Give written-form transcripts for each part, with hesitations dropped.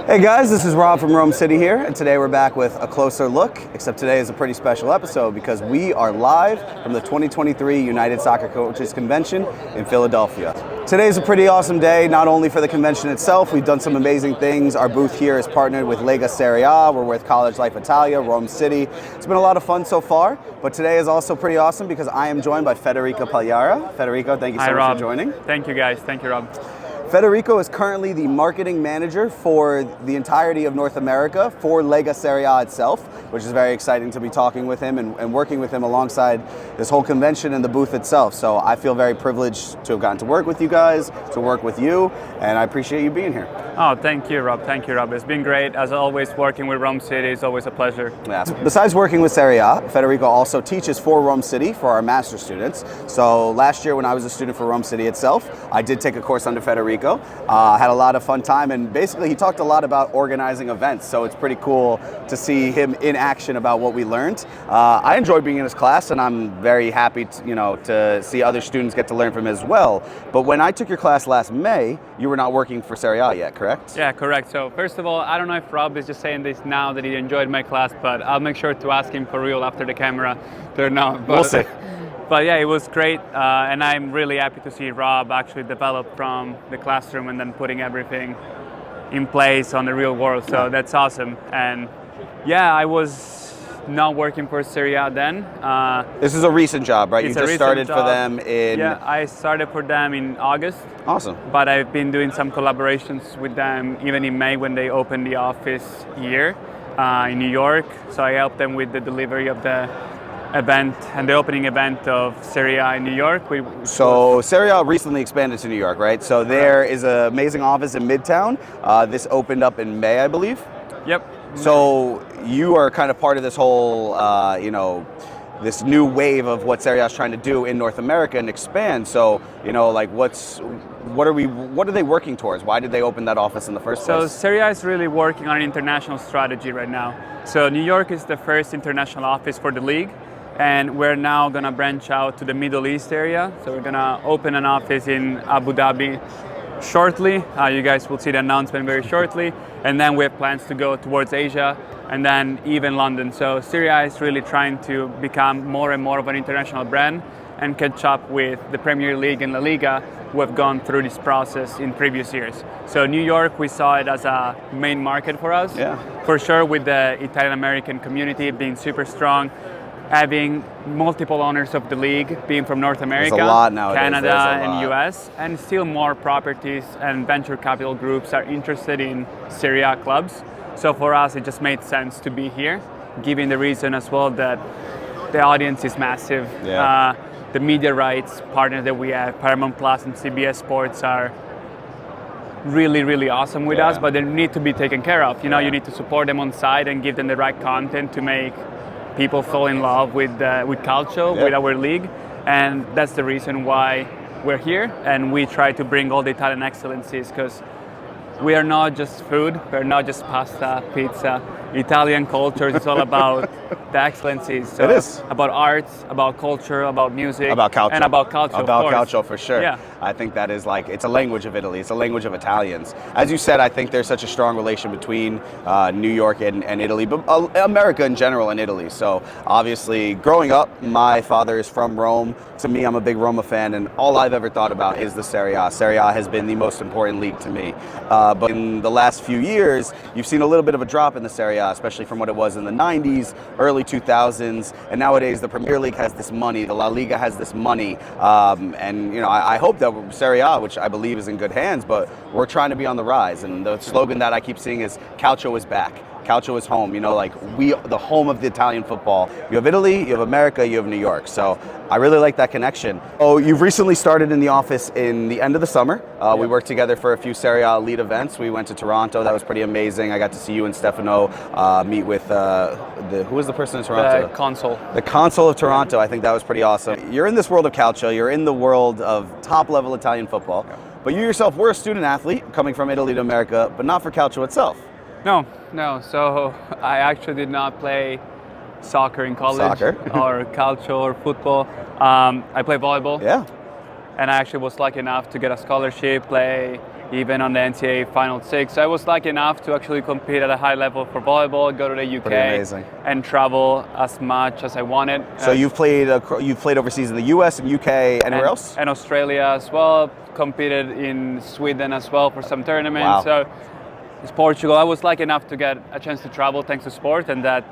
Hey guys, this is Rob from Rome City here, and today we're back with a closer look, except today is a pretty special episode because we are live from the 2023 United Soccer Coaches Convention in Philadelphia. Today is a pretty awesome day, not only for the convention itself, we've done some amazing things. Our booth here is partnered with Lega Serie A, we're with College Life Italia, Rome City. It's been a lot of fun so far, but today is also pretty awesome because I am joined by Federico Pagliara. Federico, thank you so much for joining. Thank you guys, thank you Rob. Federico is currently the marketing manager for the entirety of North America for Lega Serie A itself, which is very exciting to be talking with him and working with him alongside this whole convention and the booth itself. So I feel very privileged to have gotten to work with you guys, to work with you, and I appreciate you being here. Oh, thank you, Rob. Thank you, Rob. It's been great. As always, working with Rome City is always a pleasure. Yeah. Besides working with Serie A, Federico also teaches for Rome City for our master students. So last year when I was a student for Rome City itself, I did take a course under Federico. Had a lot of fun time, and basically he talked a lot about organizing events, so it's pretty cool to see him in action about what we learned. I enjoyed being in his class, and I'm very happy to see other students get to learn from him as well. But when I took your class last May, you were not working for Serie A yet, correct? Yeah, correct. So first of all, I don't know if Rob is just saying this now that he enjoyed my class, but I'll make sure to ask him for real after the camera turned on. We'll see. But yeah, it was great, and I'm really happy to see Rob actually develop from the classroom and then putting everything in place on the real world. So that's awesome. And yeah, I was not working for Serie A then. This is a recent job, right? You just started for them in... Yeah, I started for them in August. Awesome. But I've been doing some collaborations with them even in May when they opened the office here in New York. So I helped them with the delivery of the event and the opening event of Serie A in New York. So Serie A recently expanded to New York, right? So there is an amazing office in Midtown. This opened up in May, I believe. Yep. So you are kind of part of this whole, this new wave of what Serie A is trying to do in North America and expand. So, like what are they working towards? Why did they open that office in the first place? So Serie A is really working on an international strategy right now. So New York is the first international office for the league. And we're now going to branch out to the Middle East area. So we're going to open an office in Abu Dhabi shortly. You guys will see the announcement very shortly. And then we have plans to go towards Asia and then even London. So Serie A is really trying to become more and more of an international brand and catch up with the Premier League and La Liga, who have gone through this process in previous years. So New York, we saw it as a main market for us. Yeah. For sure, with the Italian-American community being super strong, having multiple owners of the league being from North America, There's a lot nowadays. Canada, and US, and still more properties and venture capital groups are interested in Serie A clubs. So for us, it just made sense to be here, given the reason as well that the audience is massive. Yeah. The media rights partners that we have, Paramount Plus and CBS Sports, are really, really awesome with us, but they need to be taken care of. You need to support them on site and give them the right content to make people fall in love with Calcio, with our league, and that's the reason why we're here. And we try to bring all the Italian excellencies because we are not just food, we're not just pasta, pizza. Italian culture is all about the excellencies. So it is about arts, about culture, about music, about Calcio, and about Calcio. About Calcio for sure. Yeah. I think that is it's a language of Italy. It's a language of Italians. As you said, I think there's such a strong relation between New York and Italy, but America in general and Italy. So obviously, growing up, my father is from Rome. To me, I'm a big Roma fan, and all I've ever thought about is the Serie A. Serie A has been the most important league to me. But in the last few years, you've seen a little bit of a drop in the Serie A, especially from what it was in the 90s, early 2000s, and nowadays the Premier League has this money, the La Liga has this money, and I hope that Serie A, which I believe is in good hands, but we're trying to be on the rise, and the slogan that I keep seeing is Calcio is back. Calcio is home, the home of the Italian football. You have Italy, you have America, you have New York. So I really like that connection. Oh, you've recently started in the office in the end of the summer. We worked together for a few Serie A elite events. We went to Toronto. That was pretty amazing. I got to see you and Stefano meet with who was the person in Toronto? The consul. The consul of Toronto. I think that was pretty awesome. You're in this world of Calcio. You're in the world of top-level Italian football. But you yourself were a student athlete coming from Italy to America, but not for Calcio itself. No. So I actually did not play soccer in college or calcio or football. I play volleyball. Yeah. and I actually was lucky enough to get a scholarship, play even on the NCAA Final Six. So I was lucky enough to actually compete at a high level for volleyball, go to the UK, and travel as much as I wanted. So you've played overseas in the US and UK, anywhere else? And Australia as well. Competed in Sweden as well for some tournaments. Wow. So it's Portugal. I was lucky enough to get a chance to travel thanks to sport, and that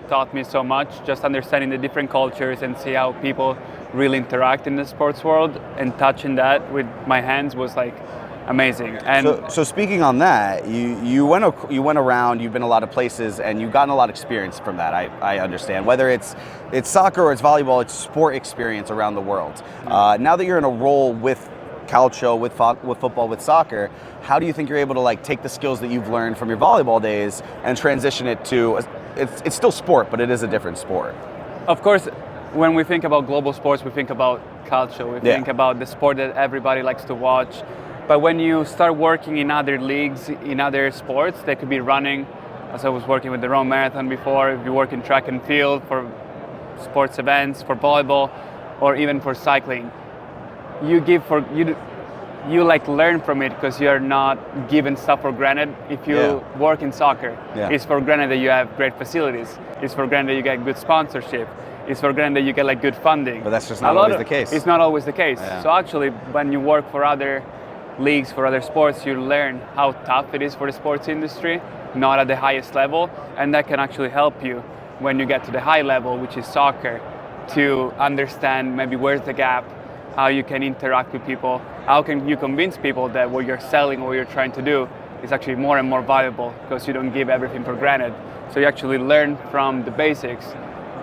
taught me so much. Just understanding the different cultures and see how people really interact in the sports world, and touching that with my hands was like amazing. And so speaking on that, you went around, you've been a lot of places, and you've gotten a lot of experience from that. I understand. Whether it's soccer or it's volleyball, it's sport experience around the world. Now that you're in a role with calcio, with football, with soccer, how do you think you're able to like take the skills that you've learned from your volleyball days and transition it to it's still sport, but it is a different sport? Of course, when we think about global sports, we think about calcio. We think about the sport that everybody likes to watch. But when you start working in other leagues, in other sports, they could be running, as I was working with the Rome Marathon before, if you work in track and field for sports events, for volleyball, or even for cycling, you like learn from it because you are not given stuff for granted. If you work in soccer, it's for granted that you have great facilities. It's for granted that you get good sponsorship. It's for granted that you get like good funding. But that's just not always the case. It's not always the case. Yeah. So actually, when you work for other leagues, for other sports, you learn how tough it is for the sports industry, not at the highest level, and that can actually help you when you get to the high level, which is soccer, to understand maybe where's the gap, how you can interact with people, how can you convince people that what you're selling or what you're trying to do is actually more and more valuable because you don't give everything for granted. So you actually learn from the basics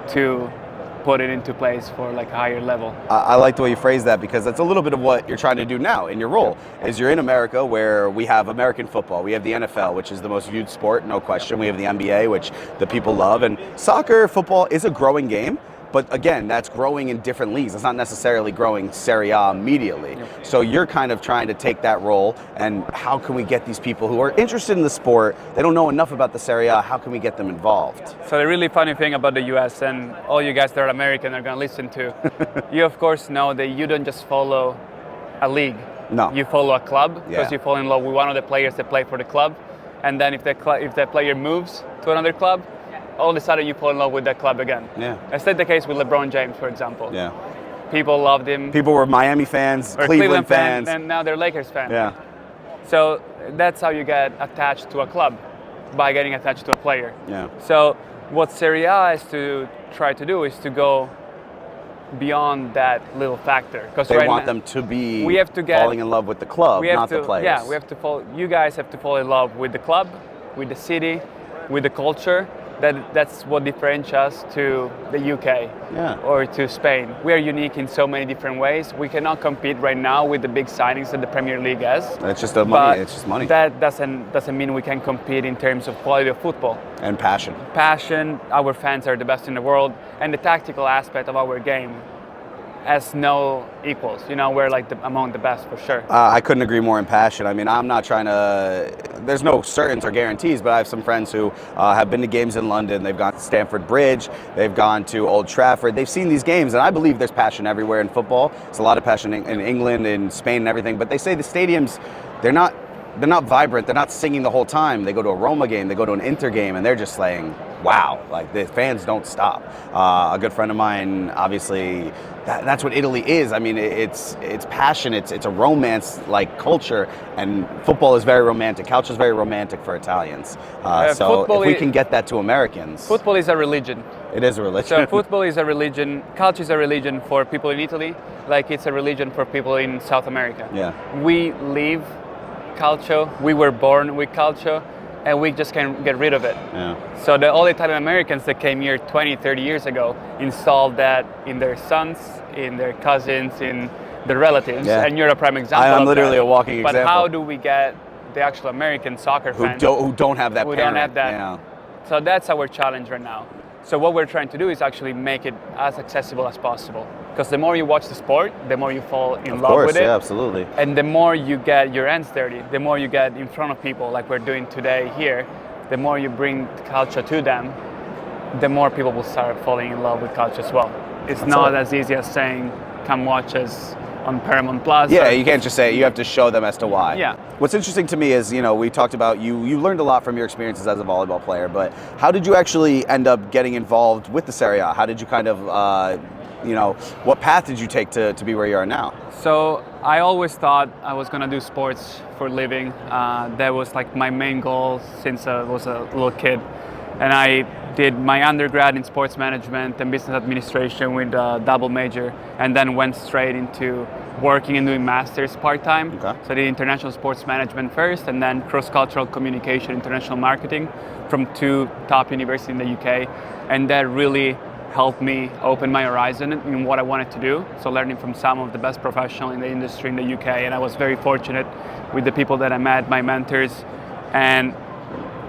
to put it into place for like a higher level. I like the way you phrase that, because that's a little bit of what you're trying to do now in your role. Is you're in America, where we have American football, we have the NFL, which is the most viewed sport, no question. We have the NBA, which the people love, and soccer, football is a growing game. But again, that's growing in different leagues. It's not necessarily growing Serie A immediately. Yep. So you're kind of trying to take that role, and how can we get these people who are interested in the sport, they don't know enough about the Serie A, how can we get them involved? So the really funny thing about the US, and all you guys that are American are going to listen to, you of course know that you don't just follow a league. No. You follow a club because you fall in love with one of the players that play for the club. And then if the player moves to another club, all of a sudden you fall in love with that club again. Yeah. That's the case with LeBron James, for example. Yeah. People loved him. People were Miami fans, Cleveland fans. And now they're Lakers fans. Yeah. So that's how you get attached to a club, by getting attached to a player. Yeah. So what Serie A is to try to do is to go beyond that little factor. Because they want them to be falling in love with the club, not the players. Yeah, we have to fall. You guys have to fall in love with the club, with the city, with the culture. That's what differentiates us to the UK or to Spain. We are unique in so many different ways. We cannot compete right now with the big signings that the Premier League has. It's just money. It's just money. That doesn't mean we can compete in terms of quality of football. And passion. Passion. Our fans are the best in the world, and the tactical aspect of our game has no equals. You know, we're like among the best for sure. I couldn't agree more in passion. I mean, I'm not trying to, there's no certains or guarantees, but I have some friends who have been to games in London. They've gone to Stamford Bridge, they've gone to Old Trafford. They've seen these games, and I believe there's passion everywhere in football. There's a lot of passion in England, in Spain and everything, but they say the stadiums, they're not vibrant, they're not singing the whole time. They go to a Roma game, they go to an Inter game, and they're just saying, wow, like the fans don't stop. A good friend of mine, obviously, that's what Italy is. I mean, it's passion, it's a romance-like culture, and football is very romantic. Calcio is very romantic for Italians. So if we can get that to Americans. Football is a religion. It is a religion. So football is a religion. Calcio is a religion for people in Italy, like it's a religion for people in South America. Yeah. We live calcio, we were born with calcio, and we just can't get rid of it. Yeah. So all the Italian Americans that came here 20, 30 years ago installed that in their sons, in their cousins, in their relatives, and you're a prime example I'm literally a walking example. But how do we get the actual American soccer fans who don't have that who parent? don't have that? Yeah. So that's our challenge right now. So what we're trying to do is actually make it as accessible as possible. Because the more you watch the sport, the more you fall in love with it. Yeah, absolutely. And the more you get your hands dirty, the more you get in front of people like we're doing today here, the more you bring culture to them, the more people will start falling in love with culture as well. It's not as easy as saying, come watch us on Paramount Plus. Yeah, you can't just say it. You have to show them as to why. Yeah. What's interesting to me is, we talked about you learned a lot from your experiences as a volleyball player, but how did you actually end up getting involved with the Serie A? How did you kind of, what path did you take to be where you are now? So I always thought I was going to do sports for a living. That was like my main goal since I was a little kid. And I did my undergrad in sports management and business administration with a double major, and then went straight into working and doing masters part-time. Okay. So I did international sports management first, and then cross-cultural communication, international marketing from 2 top universities in the UK. And that really helped me open my horizon in what I wanted to do. So learning from some of the best professionals in the industry in the UK, and I was very fortunate with the people that I met, my mentors. And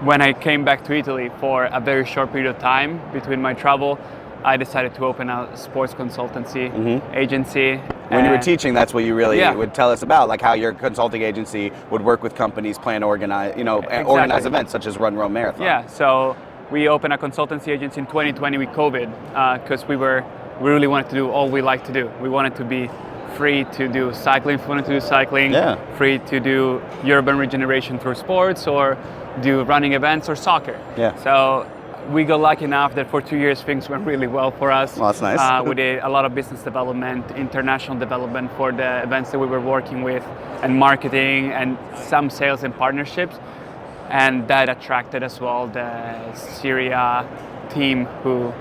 when I came back to Italy for a very short period of time between my travel, I decided to open a sports consultancy agency. When you were teaching, that's what you really would tell us about, like how your consulting agency would work with companies, plan, organize, organize events such as Run Rome Marathon. Yeah, so we opened a consultancy agency in 2020 with COVID because we really wanted to do all we like to do. We wanted to be free to do cycling if we wanted to do cycling, free to do urban regeneration through sports, or do running events or soccer. Yeah. So we got lucky enough that for 2 years things went really well for us. Well, that's nice. We did a lot of business development, international development for the events that we were working with, and marketing, and some sales and partnerships. And that attracted as well the Serie A team, who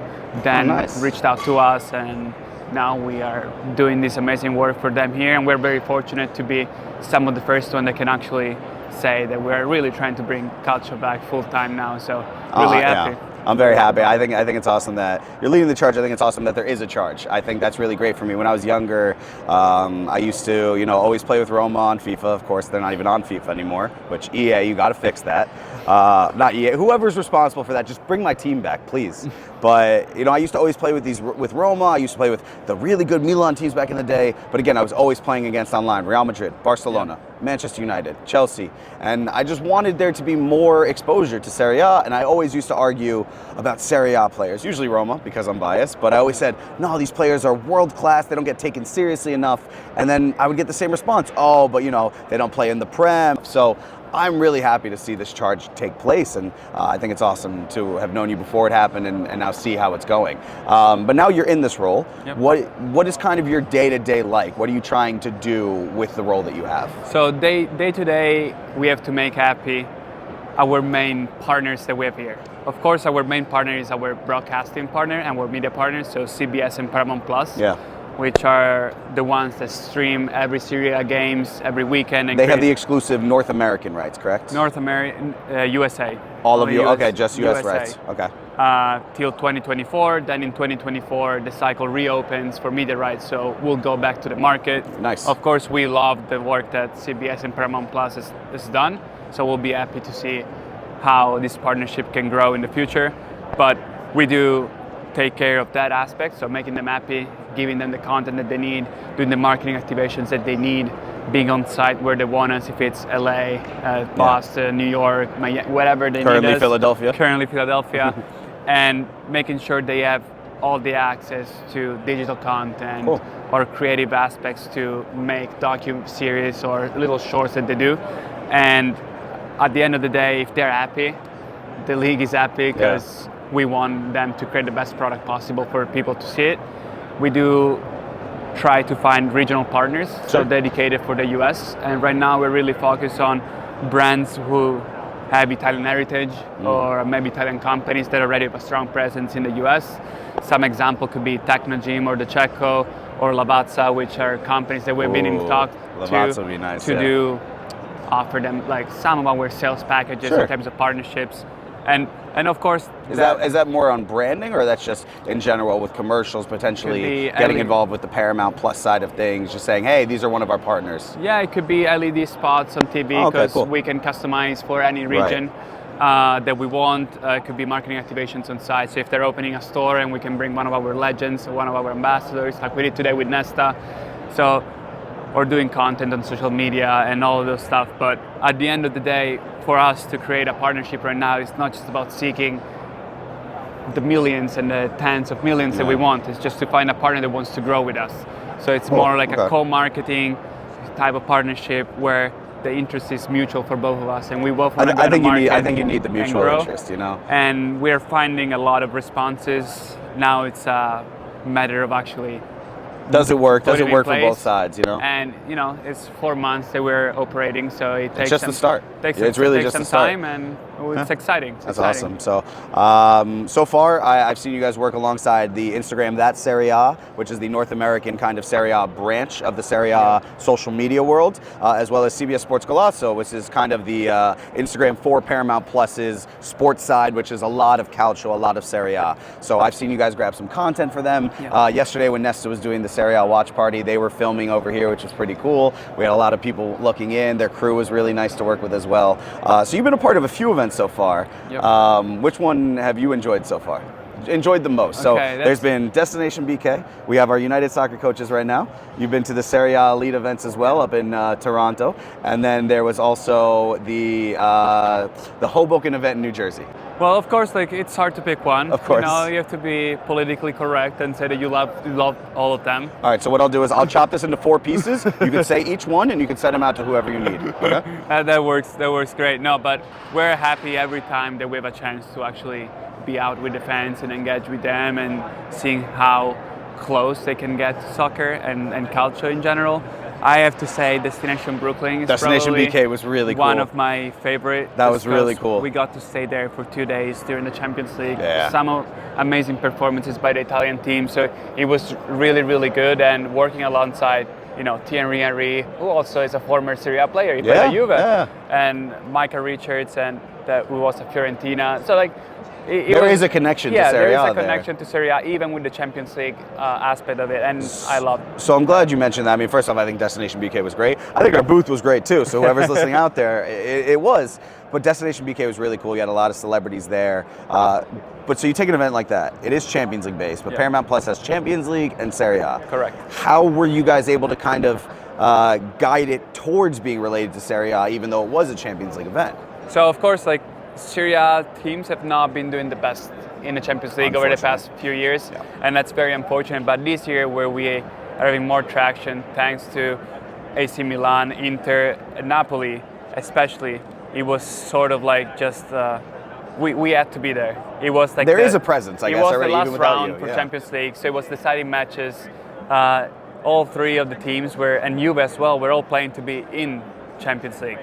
then reached out to us, and now we are doing this amazing work for them here, and we're very fortunate to be some of the first one that can actually say that we're really trying to bring culture back full time now. So really happy. Yeah. I'm very happy. I think it's awesome that you're leading the charge. I think it's awesome that there is a charge. I think that's really great for me. When I was younger, I used to, always play with Roma on FIFA. Of course, they're not even on FIFA anymore, which EA, you got to fix that. Not EA. Whoever's responsible for that, just bring my team back, please. But, I used to always play with Roma. I used to play with the really good Milan teams back in the day. But again, I was always playing against online. Real Madrid, Barcelona, Manchester United, Chelsea. And I just wanted there to be more exposure to Serie A. And I always used to argue about Serie A players, usually Roma, because I'm biased. But I always said, no, these players are world class. They don't get taken seriously enough. And then I would get the same response. Oh, but, they don't play in the Prem. So I'm really happy to see this charge take place, and I think it's awesome to have known you before it happened and now see how it's going. But now you're in this role. Yep. What is kind of your day-to-day like? What are you trying to do with the role that you have? So day to day, we have to make happy our main partners that we have here. Of course, our main partner is our broadcasting partner and our media partners, so CBS and Paramount Plus. Yeah. Which are the ones that stream every Serie A games every weekend. And they have the exclusive North American rights, correct? North American, USA. All of you? Okay, just US rights. Okay. Till 2024. Then in 2024, the cycle reopens for media rights, so we'll go back to the market. Nice. Of course, we love the work that CBS and Paramount Plus has done, so we'll be happy to see how this partnership can grow in the future. But we do take care of that aspect, so making them happy, giving them the content that they need, doing the marketing activations that they need, being on site where they want us, if it's LA, Boston, New York, Miami, whatever they need us. Currently Philadelphia. And making sure they have all the access to digital content or creative aspects to make docu-series or little shorts that they do. And at the end of the day, if they're happy, the league is happy, because we want them to create the best product possible for people to see it. We do try to find regional partners, so dedicated for the US. And right now we're really focused on brands who have Italian heritage or maybe Italian companies that already have a strong presence in the US. Some example could be Technogym or the Checo or Lavazza, which are companies that we've been in talk to offer them like some of our sales packages in terms of partnerships. And of course, is that more on branding, or that's just in general with commercials, potentially getting involved with the Paramount Plus side of things, just saying, hey, these are one of our partners? Yeah, it could be LED spots on TV, because we can customize for any region that we want. It could be marketing activations on site. So if they're opening a store and we can bring one of our legends, one of our ambassadors, like we did today with Nesta. So, or doing content on social media and all of those stuff. But at the end of the day, for us to create a partnership right now, it's not just about seeking the millions and the tens of millions that we want. It's just to find a partner that wants to grow with us. So it's more like a co-marketing type of partnership where the interest is mutual for both of us, and we both want to go to market. I think you need the mutual interest, And we're finding a lot of responses. Now it's a matter of actually does it work for both sides, And it's 4 months that we're operating, so it takes it's just the start. It's really just the start. Time, and it's exciting. That's awesome. So, so far, I've seen you guys work alongside the Instagram That Serie A, which is the North American kind of Serie A branch of the Serie A social media world, as well as CBS Sports Golazo, which is kind of the Instagram for Paramount Plus's sports side, which is a lot of Calcio, a lot of Serie A. So I've seen you guys grab some content for them. Yesterday, when Nesta was doing the Serie A watch party, they were filming over here, which was pretty cool. We had a lot of people looking in. Their crew was really nice to work with as well. So you've been a part of a few events so far. Which one have you enjoyed so far? Enjoyed the most? So there's been Destination BK. We have our United Soccer coaches right now. You've been to the Serie A Elite events as well up in Toronto. And then there was also the Hoboken event in New Jersey. Well, of course, it's hard to pick one. Of course. You have to be politically correct and say that you love all of them. All right, so what I'll do is I'll chop this into 4 pieces. You can say each one, and you can send them out to whoever you need. Okay? That works great. No, but we're happy every time that we have a chance to actually be out with the fans and engage with them and seeing how close they can get to soccer and Calcio in general. I have to say Destination Brooklyn is Destination BK was really cool. One of my favorite. That was really cool. We got to stay there for 2 days during the Champions League. Yeah. Some amazing performances by the Italian team. So it was really, really good. And working alongside, Thierry Henry, who also is a former Serie A player. He played at Juve. Yeah. And Micah Richards, who was at Fiorentina. So there is a connection to Serie A. there is a connection to Serie A, even with the Champions League aspect of it, and I love it. So I'm glad you mentioned that. I mean, first off, I think Destination BK was great. I think our booth was great too, so whoever's listening out there, it was. But Destination BK was really cool. You had a lot of celebrities there. But so you take an event like that, it is Champions League based, but Paramount Plus has Champions League and Serie A. Correct. How were you guys able to kind of guide it towards being related to Serie A, even though it was a Champions League event? So of course, Serie A teams have not been doing the best in the Champions League over the past few years, and that's very unfortunate. But this year, where we are having more traction thanks to AC Milan, Inter, and Napoli, especially, it was sort of just we had to be there. It was there is a presence, I guess, already. It was even the last round you. for Champions League, so it was deciding matches. All 3 of the teams and Juve as well, were all playing to be in Champions League.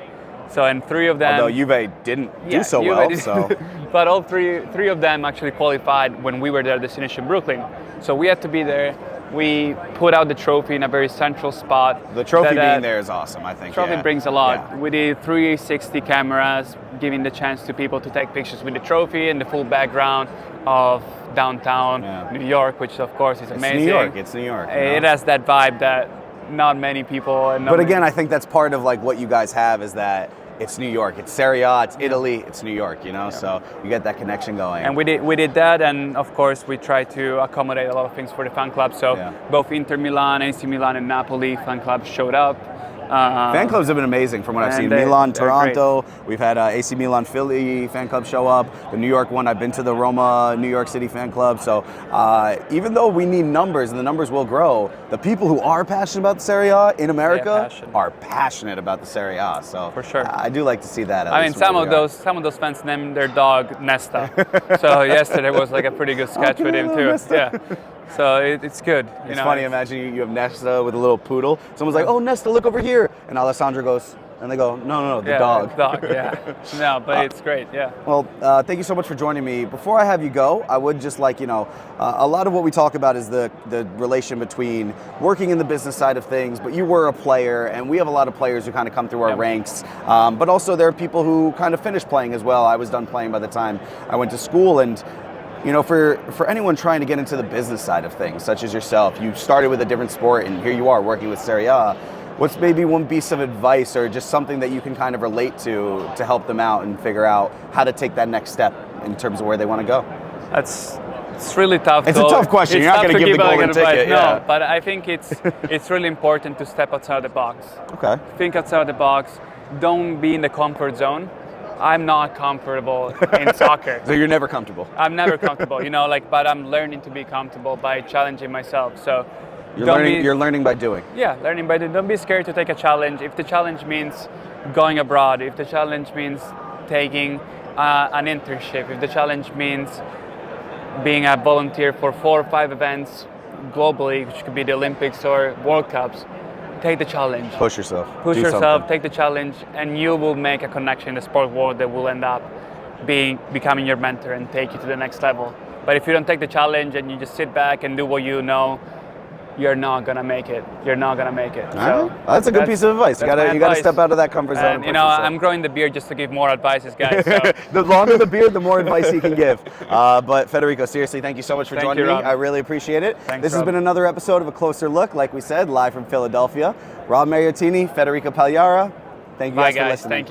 So, and 3 of them. Although Juve didn't do so Juve well, so. But all three of them actually qualified when we were there at Destination Brooklyn. So we had to be there. We put out the trophy in a very central spot. The trophy being there is awesome, I think. Trophy brings a lot. Yeah. We did 360 cameras, giving the chance to people to take pictures with the trophy and the full background of downtown New York, which of course is amazing. It's New York. It has that vibe that not many people. But again, I think that's part of what you guys have is that it's New York, it's Serie A, it's Italy, it's New York, so you get that connection going. And we did that, and of course we try to accommodate a lot of things for the fan club. So both Inter Milan, AC Milan, and Napoli fan clubs showed up. Fan clubs have been amazing from what I've seen. Milan, Toronto, we've had AC Milan Philly fan club show up. The New York one, I've been to the Roma New York City fan club. So even though we need numbers and the numbers will grow, the people who are passionate about the Serie A in America are passionate about the Serie A. So for sure, I do like to see that. I mean, some of those fans named their dog Nesta. So yesterday was a pretty good sketch with him too. Nesta. Yeah. So it's good. It's funny, imagine you have Nesta with a little poodle. Someone's like, oh, Nesta, look over here. And Alessandro goes, and they go, no, the dog. The dog, yeah. No, but it's great, yeah. Well, thank you so much for joining me. Before I have you go, I would just a lot of what we talk about is the relation between working in the business side of things, but you were a player, and we have a lot of players who kind of come through our ranks, but also there are people who kind of finished playing as well. I was done playing by the time I went to school, and for anyone trying to get into the business side of things, such as yourself, you started with a different sport, and here you are working with Serie A. What's maybe one piece of advice or just something that you can kind of relate to help them out and figure out how to take that next step in terms of where they want to go? It's really tough. It's a tough question. You're not going to give the golden ticket. No, but I think it's really important to step outside the box. Okay. Think outside the box. Don't be in the comfort zone. I'm not comfortable in soccer. So you're never comfortable? I'm never comfortable, but I'm learning to be comfortable by challenging myself. So You're learning by doing. Yeah, learning by doing. Don't be scared to take a challenge. If the challenge means going abroad, if the challenge means taking an internship, if the challenge means being a volunteer for 4 or 5 events globally, which could be the Olympics or World Cups, take the challenge. Push yourself. Push Do yourself, something. take the challenge, and you will make a connection in the sport world that will end up becoming your mentor and take you to the next level. But if you don't take the challenge and you just sit back and do what you know, you're not gonna make it. You're not gonna make it. So that's a good piece of advice. You gotta step out of that comfort zone. And, I'm growing the beard just to give more advices, guys. So. The longer the beard, the more advice you can give. But Federico, seriously, thank you so much for joining me. Rob. I really appreciate it. Thanks, this has Rob. been another episode of A Closer Look, like we said, live from Philadelphia. Rob Mariottini, Federico Pagliara. Thank you guys for listening. Thank you.